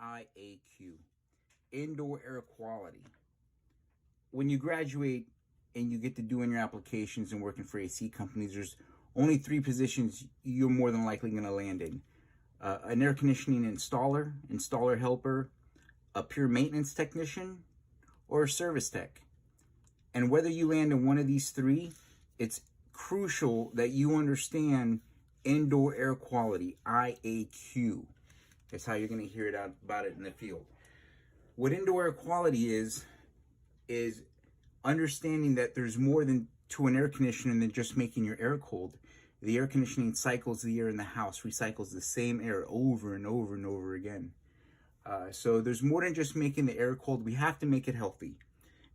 IAQ, indoor air quality. When you graduate and you get to doing your applications and working for AC companies, there's only three positions you're more than likely going to land in. An air conditioning installer helper, a pure maintenance technician, or a service tech. And whether you land in one of these three, it's crucial that you understand indoor air quality, IAQ. That's how you're going to hear about it in the field. What indoor air quality is understanding that there's more to an air conditioner than just making your air cold. The air conditioning cycles the air in the house, recycles the same air over and over and over again. So there's more than just making the air cold. We have to make it healthy.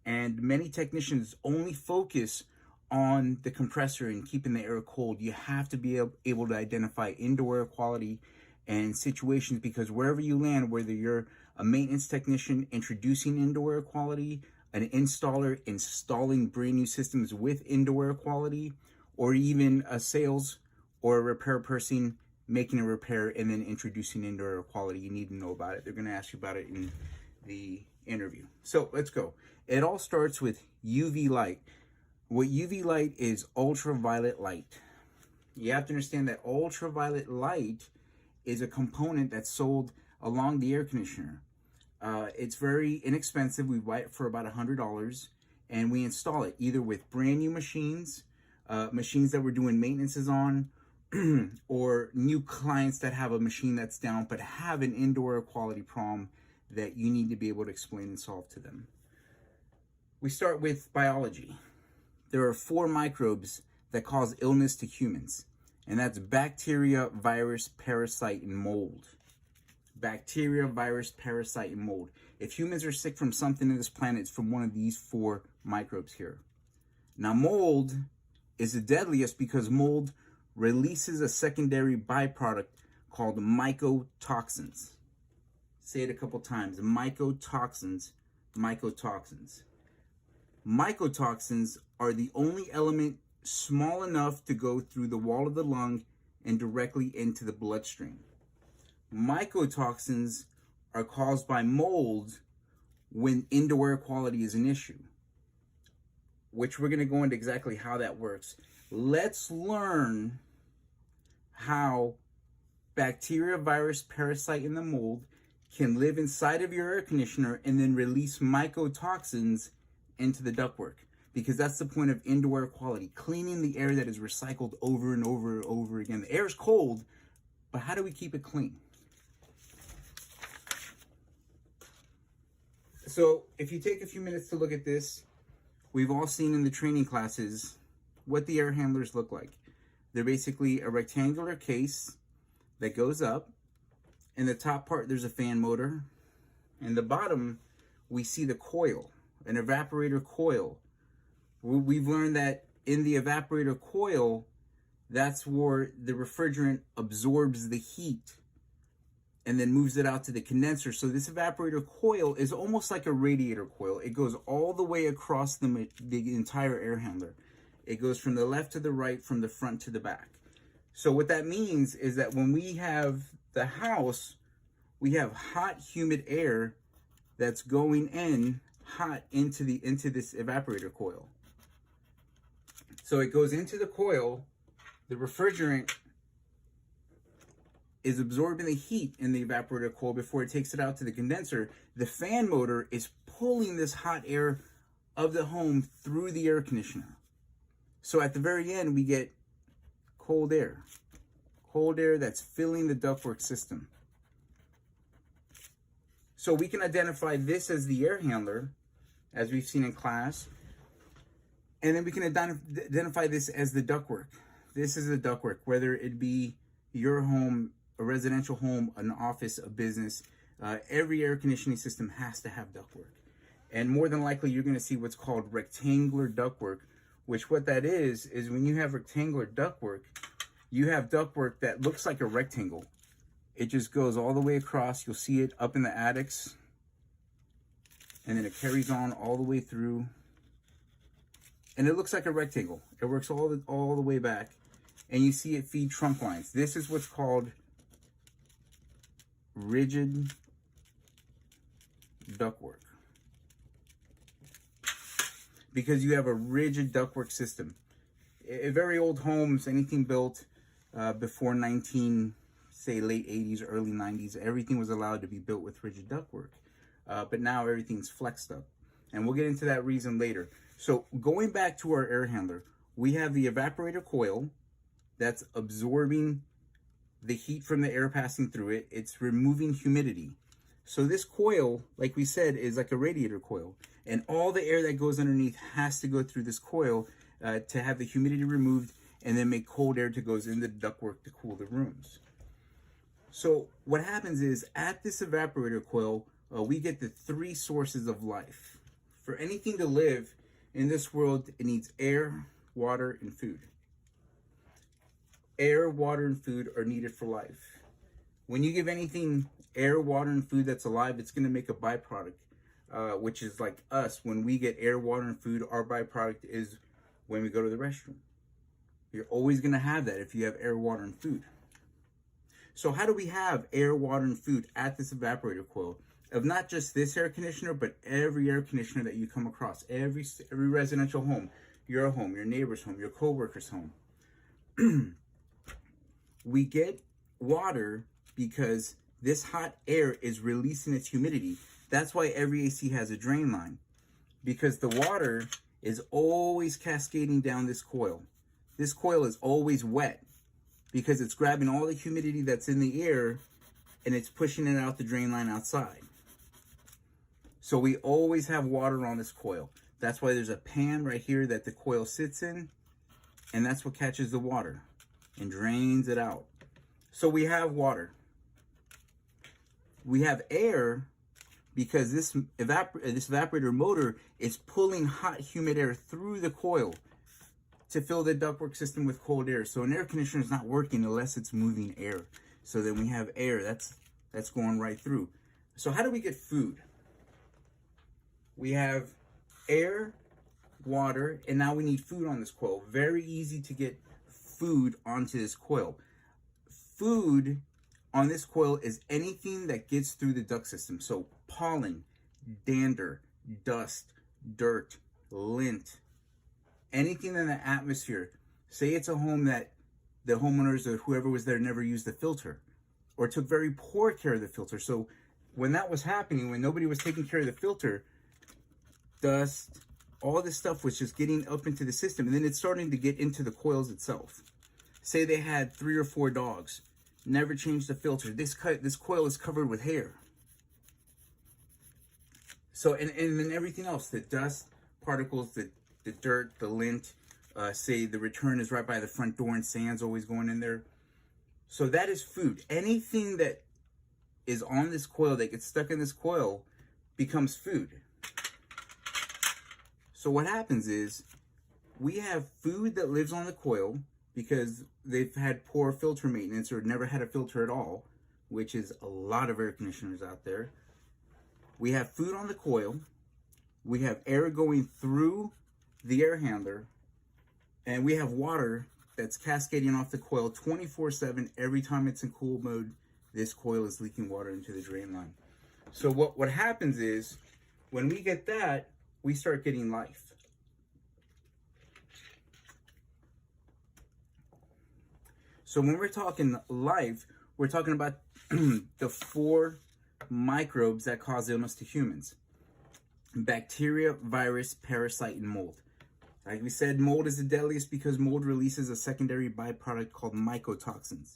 And many technicians only focus on the compressor and keeping the air cold. You have to be able to identify indoor air quality and situations, because wherever you land, whether you're a maintenance technician introducing indoor air quality, an installer installing brand new systems with indoor air quality, or even a sales or a repair person making a repair and then introducing indoor air quality, you need to know about it. They're going to ask you about it in the interview. So let's go. It all starts with UV light. What UV light is, ultraviolet light. You have to understand that ultraviolet light is a component that's sold along the air conditioner. It's very inexpensive. We buy it for about $100, and we install it either with brand new machines, machines that we're doing maintenances on, or new clients that have a machine that's down but have an indoor air quality problem that you need to be able to explain and solve to them. We start with biology. There are 4 microbes that cause illness to humans, and that's bacteria, virus, parasite, and mold. Bacteria, virus, parasite, and mold. If humans are sick from something on this planet, it's from one of these 4 microbes here. Now, mold is the deadliest because mold releases a secondary byproduct called mycotoxins. Say it a couple times. Mycotoxins, mycotoxins. Mycotoxins are the only element small enough to go through the wall of the lung and directly into the bloodstream. Mycotoxins are caused by mold when indoor air quality is an issue, which we're going to go into exactly how that works. Let's learn how bacteria, virus, parasite, and the mold can live inside of your air conditioner and then release mycotoxins into the ductwork, because that's the point of indoor air quality, cleaning the air that is recycled over and over and over again. The air is cold, but how do we keep it clean? So if you take a few minutes to look at this, we've all seen in the training classes what the air handlers look like. They're basically a rectangular case that goes up. In the top part, there's a fan motor. In the bottom, we see the coil, an evaporator coil. We've learned that in the evaporator coil, that's where the refrigerant absorbs the heat and then moves it out to the condenser. So this evaporator coil is almost like a radiator coil. It goes all the way across the entire air handler. It goes from the left to the right, from the front to the back. So what that means is that when we have the house, we have hot, humid air that's going in hot into this evaporator coil. So it goes into the coil. The refrigerant is absorbing the heat in the evaporator coil before it takes it out to the condenser. The fan motor is pulling this hot air of the home through the air conditioner. So at the very end, we get cold air that's filling the ductwork system. So we can identify this as the air handler, as we've seen in class, and then we can identify this as the ductwork. This is the ductwork, whether it be your home, a residential home, an office, a business. Every air conditioning system has to have ductwork. And more than likely, you're going to see what's called rectangular ductwork, which what that is when you have rectangular ductwork, you have ductwork that looks like a rectangle. It just goes all the way across. You'll see it up in the attics, and then it carries on all the way through. And it looks like a rectangle. It works all the way back. And you see it feed trunk lines. This is what's called rigid ductwork. Because you have a rigid ductwork system. In very old homes, anything built before say late 80s, early 90s, everything was allowed to be built with rigid ductwork. But now everything's flexed up. And we'll get into that reason later. So going back to our air handler, we have the evaporator coil that's absorbing the heat from the air passing through it. It's removing humidity. So this coil, like we said, is like a radiator coil. And all the air that goes underneath has to go through this coil to have the humidity removed and then make cold air to goes into the ductwork to cool the rooms. So what happens is at this evaporator coil, we get the three sources of life. For anything to live in this world, it needs air, water, and food. Air, water, and food are needed for life. When you give anything air, water, and food that's alive, it's going to make a byproduct, which is like us. When we get air, water, and food, our byproduct is when we go to the restroom. You're always going to have that if you have air, water, and food. So how do we have air, water, and food at this evaporator coil? Of not just this air conditioner, but every air conditioner that you come across. Every residential home, your home, your neighbor's home, your co-worker's home. We get water because this hot air is releasing its humidity. That's why every AC has a drain line, because the water is always cascading down this coil. This coil is always wet because it's grabbing all the humidity that's in the air and it's pushing it out the drain line outside. So we always have water on this coil. That's why there's a pan right here that the coil sits in, and that's what catches the water and drains it out. So we have water. We have air because this evaporator motor is pulling hot, humid air through the coil to fill the ductwork system with cold air. So an air conditioner is not working unless it's moving air. So then we have air that's going right through. So how do we get food? We have air, water, and now we need food on this coil. Very easy to get food onto this coil. Food on this coil is anything that gets through the duct system. So pollen, dander, dust, dirt, lint, anything in the atmosphere. Say it's a home that the homeowners or whoever was there never used the filter or took very poor care of the filter. So when that was happening, when nobody was taking care of the filter, dust, all this stuff was just getting up into the system, and then it's starting to get into the coils itself. Say they had 3 or 4 dogs, never changed the filter. This coil is covered with hair. So, and then everything else, the dust particles, the dirt, the lint, say the return is right by the front door and sand's always going in there. So that is food. Anything that is on this coil, that gets stuck in this coil, becomes food. So what happens is we have food that lives on the coil because they've had poor filter maintenance or never had a filter at all, which is a lot of air conditioners out there. We have food on the coil. We have air going through the air handler, and we have water that's cascading off the coil 24/7. Every time it's in cool mode, this coil is leaking water into the drain line. So what happens is when we get that, we start getting life. So when we're talking life, we're talking about the 4 microbes that cause illness to humans: bacteria, virus, parasite, and mold. Like we said, mold is the deadliest because mold releases a secondary byproduct called mycotoxins.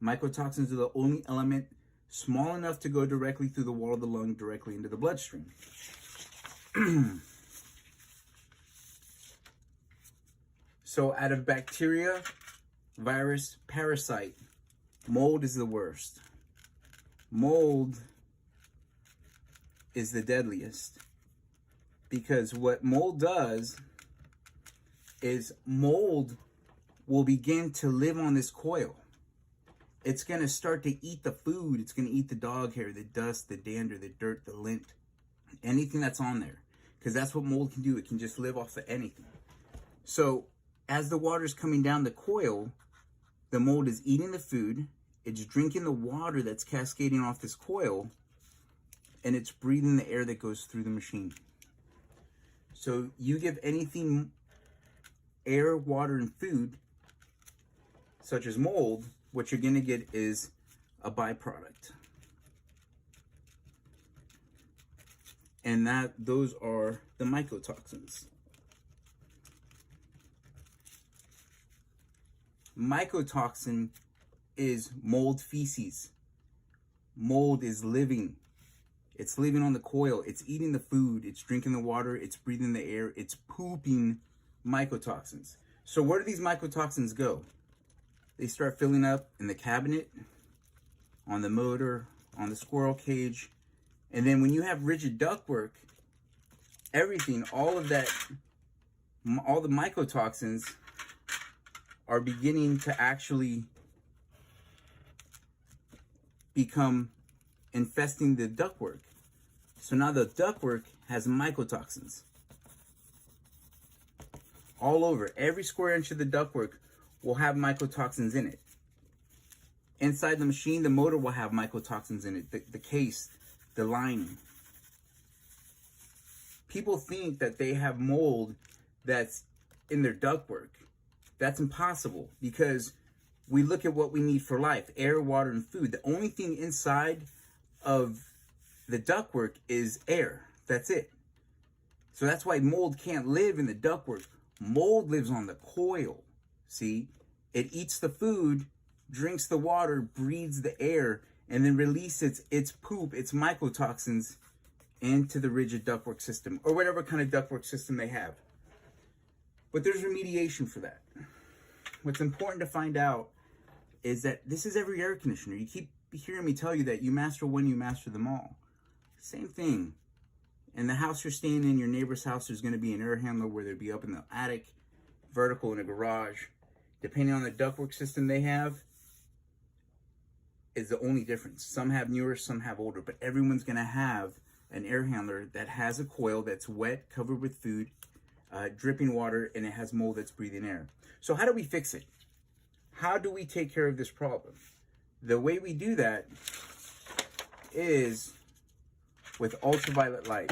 Mycotoxins are the only element small enough to go directly through the wall of the lung, directly into the bloodstream. So out of bacteria, virus, parasite, mold is the worst. Mold is the deadliest because what mold does is mold will begin to live on this coil. It's going to start to eat the food. It's going to eat the dog hair, the dust, the dander, the dirt, the lint, anything that's on there. Because that's what mold can do. It can just live off of anything. So as the water is coming down the coil, the mold is eating the food. It's drinking the water that's cascading off this coil. and it's breathing the air that goes through the machine. So you give anything air, water, and food, such as mold, what you're gonna get is a byproduct. And those are the mycotoxins. Mycotoxin is mold feces. Mold is living. It's living on the coil. It's eating the food. It's drinking the water. It's breathing the air. It's pooping mycotoxins. So where do these mycotoxins go? They start filling up in the cabinet, on the motor, on the squirrel cage. And then when you have rigid ductwork, everything, all of that, all the mycotoxins are beginning to actually become infesting the ductwork. So now the ductwork has mycotoxins all over. Every square inch of the ductwork will have mycotoxins in it. Inside the machine, the motor will have mycotoxins in it, the case, the lining. People think that they have mold that's in their ductwork. That's impossible, because we look at what we need for life: air, water, and food. The only thing inside of the ductwork is air. That's it. So that's why mold can't live in the ductwork. Mold lives on the coil. See? It eats the food, drinks the water, breathes the air, and then releases its poop, its mycotoxins, into the rigid ductwork system, or whatever kind of ductwork system they have. But there's remediation for that. What's important to find out is that this is every air conditioner. You keep hearing me tell you that you master one, you master them all. Same thing. In the house you're staying in, your neighbor's house, there's going to be an air handler, whether it be up in the attic, vertical in a garage. Depending on the ductwork system they have, is the only difference. Some have newer, some have older, but everyone's going to have an air handler that has a coil that's wet, covered with food, dripping water, and it has mold that's breathing air. So how do we fix it? How do we take care of this problem? The way we do that is with ultraviolet light.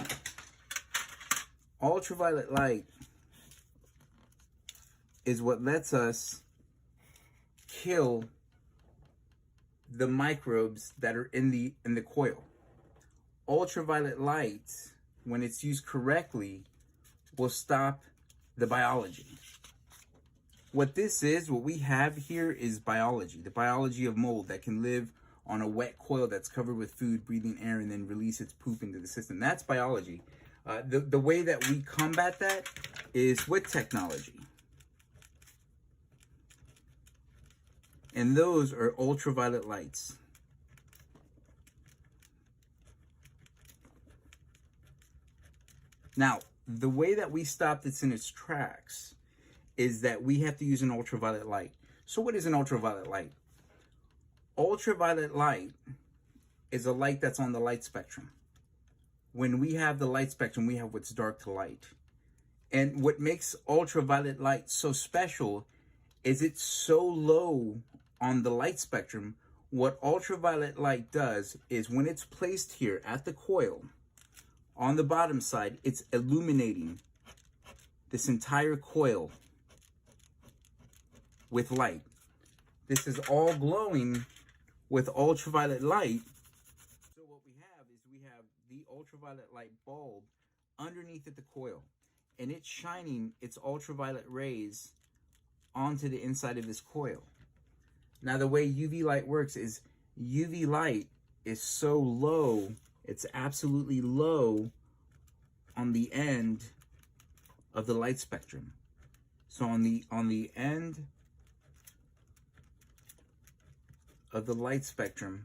Ultraviolet light is what lets us kill the microbes that are in the coil. Ultraviolet light, when it's used correctly, will stop the biology. What this is, what we have here, is biology. The biology of mold that can live on a wet coil that's covered with food, breathing air, and then release its poop into the system. That's biology. The way that we combat that is with technology. And those are ultraviolet lights. Now, the way that we stop this in its tracks is that we have to use an ultraviolet light. So what is an ultraviolet light? Ultraviolet light is a light that's on the light spectrum. When we have the light spectrum, we have what's dark to light. And what makes ultraviolet light so special is it's so low on the light spectrum. What ultraviolet light does is, when it's placed here at the coil, on the bottom side, it's illuminating this entire coil with light. This is all glowing with ultraviolet light. So what we have is we have the ultraviolet light bulb underneath at the coil, and it's shining its ultraviolet rays onto the inside of this coil. Now, the way UV light works is UV light is so low, it's absolutely low on the end of the light spectrum. So on the end of the light spectrum,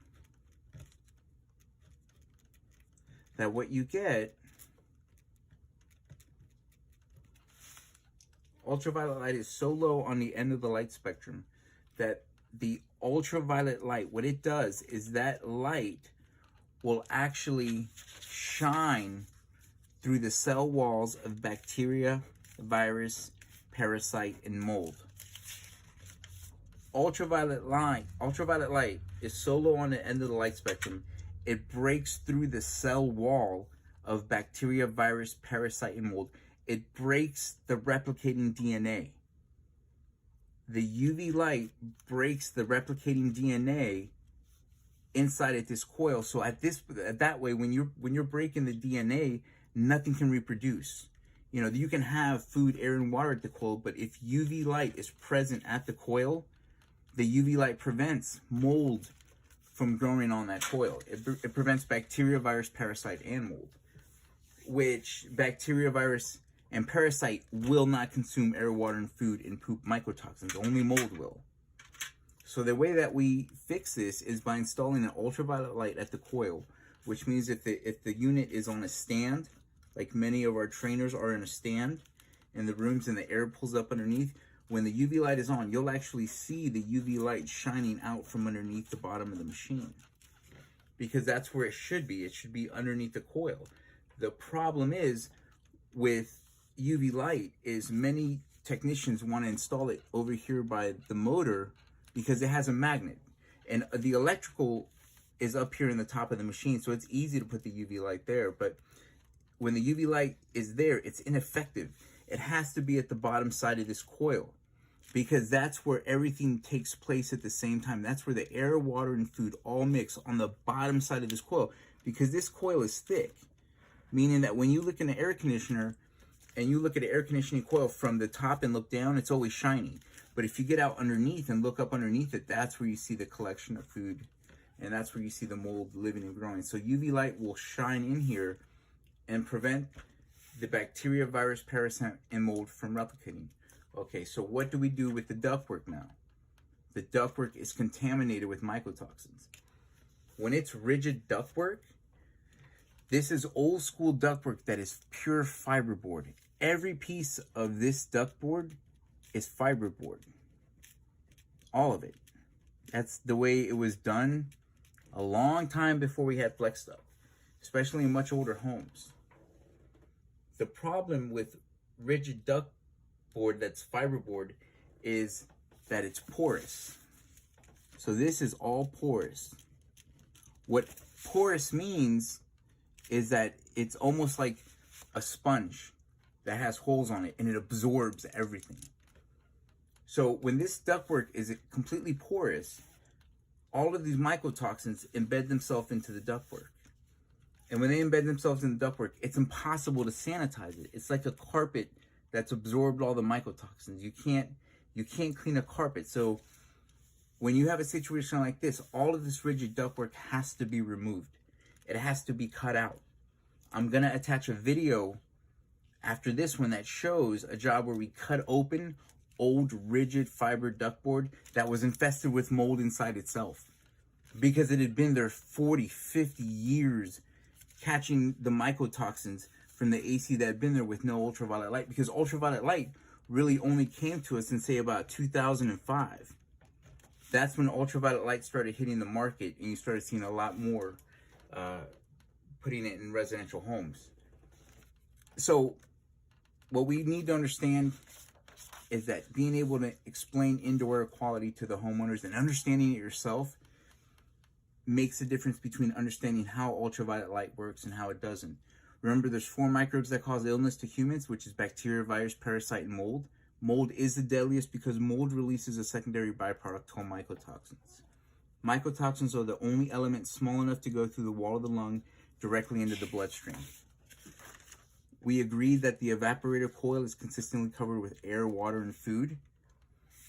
that what you get, ultraviolet light is so low on the end of the light spectrum that the ultraviolet light, what it does is that light will actually shine through the cell walls of bacteria, virus, parasite, and mold. Ultraviolet light is so low on the end of the light spectrum, it breaks through the cell wall of bacteria, virus, parasite, and mold. It breaks the replicating DNA. The UV light breaks the replicating DNA inside of this coil. So that way, when you're breaking the DNA, nothing can reproduce. You know, you can have food, air, and water at the coil, but if UV light is present at the coil, the UV light prevents mold from growing on that coil. It prevents bacteria, virus, parasite, and mold, which bacteria, virus, and parasite will not consume air, water, and food and poop mycotoxins. Only mold will. So the way that we fix this is by installing an ultraviolet light at the coil, which means if the unit is on a stand, like many of our trainers are in a stand in the rooms and the air pulls up underneath, when the UV light is on, you'll actually see the UV light shining out from underneath the bottom of the machine, because that's where it should be. It should be underneath the coil. The problem is with UV light is many technicians want to install it over here by the motor because it has a magnet, and the electrical is up here in the top of the machine, so it's easy to put the UV light there. But when the UV light is there, it's ineffective. It has to be at the bottom side of this coil, because that's where everything takes place at the same time. That's where the air, water, and food all mix, on the bottom side of this coil, because this coil is thick, meaning that when you look in an air conditioner and you look at an air conditioning coil from the top and look down, it's always shiny. But if you get out underneath and look up underneath it, that's where you see the collection of food, and that's where you see the mold living and growing. So UV light will shine in here and prevent the bacteria, virus, parasite, and mold from replicating. Okay, so what do we do with the ductwork now? The ductwork is contaminated with mycotoxins. When it's rigid ductwork, this is old school ductwork that is pure fiberboard. Every piece of this ductboard is fiberboard. All of it. That's the way it was done a long time before we had flex duct, especially in much older homes. The problem with rigid ductboard that's fiberboard is that it's porous. So this is all porous. What porous means is that it's almost like a sponge that has holes on it, and it absorbs everything. So when this ductwork is completely porous, all of these mycotoxins embed themselves into the ductwork. And when they embed themselves in the ductwork, it's impossible to sanitize it. It's like a carpet that's absorbed all the mycotoxins. You can't clean a carpet. So when you have a situation like this, all of this rigid ductwork has to be removed. It has to be cut out. I'm gonna attach a video after this one that shows a job where we cut open old rigid fiber ductboard that was infested with mold inside itself, because it had been there 40, 50 years catching the mycotoxins from the AC that had been there with no ultraviolet light, because ultraviolet light really only came to us in, say, about 2005. That's when ultraviolet light started hitting the market, and you started seeing a lot more putting it in residential homes. So what we need to understand is that being able to explain indoor air quality to the homeowners and understanding it yourself makes a difference between understanding how ultraviolet light works and how it doesn't. Remember, there's 4 microbes that cause illness to humans, which is bacteria, virus, parasite, and mold. Mold is the deadliest because mold releases a secondary byproduct called mycotoxins. Mycotoxins are the only element small enough to go through the wall of the lung directly into the bloodstream. We agree that the evaporator coil is consistently covered with air, water, and food.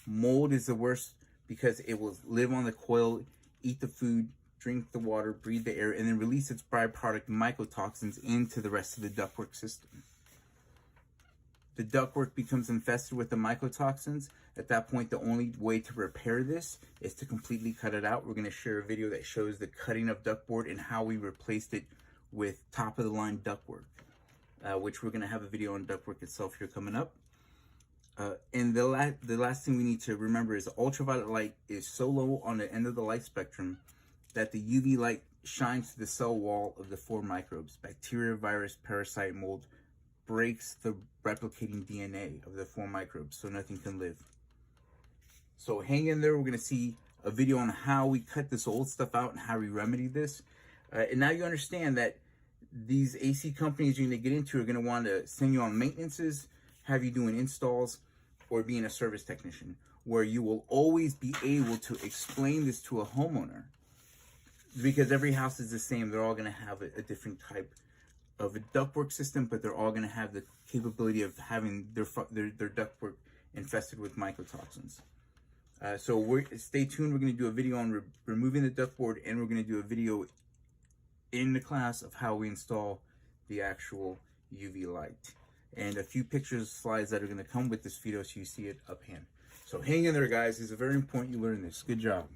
Mold is the worst because it will live on the coil, eat the food, drink the water, breathe the air, and then release its byproduct mycotoxins into the rest of the ductwork system. The ductwork becomes infested with the mycotoxins. At that point, the only way to repair this is to completely cut it out. We're going to share a video that shows the cutting of ductboard and how we replaced it with top-of-the-line ductwork, which we're going to have a video on ductwork itself here coming up. And the last thing we need to remember is ultraviolet light is so low on the end of the light spectrum that the UV light shines to the cell wall of the 4 microbes, bacteria, virus, parasite, mold, breaks the replicating DNA of the 4 microbes, so nothing can live. So hang in there. We're going to see a video on how we cut this old stuff out and how we remedy this. And now you understand that these AC companies you're going to get into are going to want to send you on maintenances, have you doing installs, or being a service technician, where you will always be able to explain this to a homeowner, because every house is the same. They're all going to have a different type of a ductwork system, but they're all going to have the capability of having their ductwork infested with mycotoxins. So stay tuned. We're going to do a video on removing the ductboard, and we're going to do a video in the class of how we install the actual UV light, and a few pictures, slides that are going to come with this video so you see it up hand. So hang in there, guys. It's very important you learn this. Good job.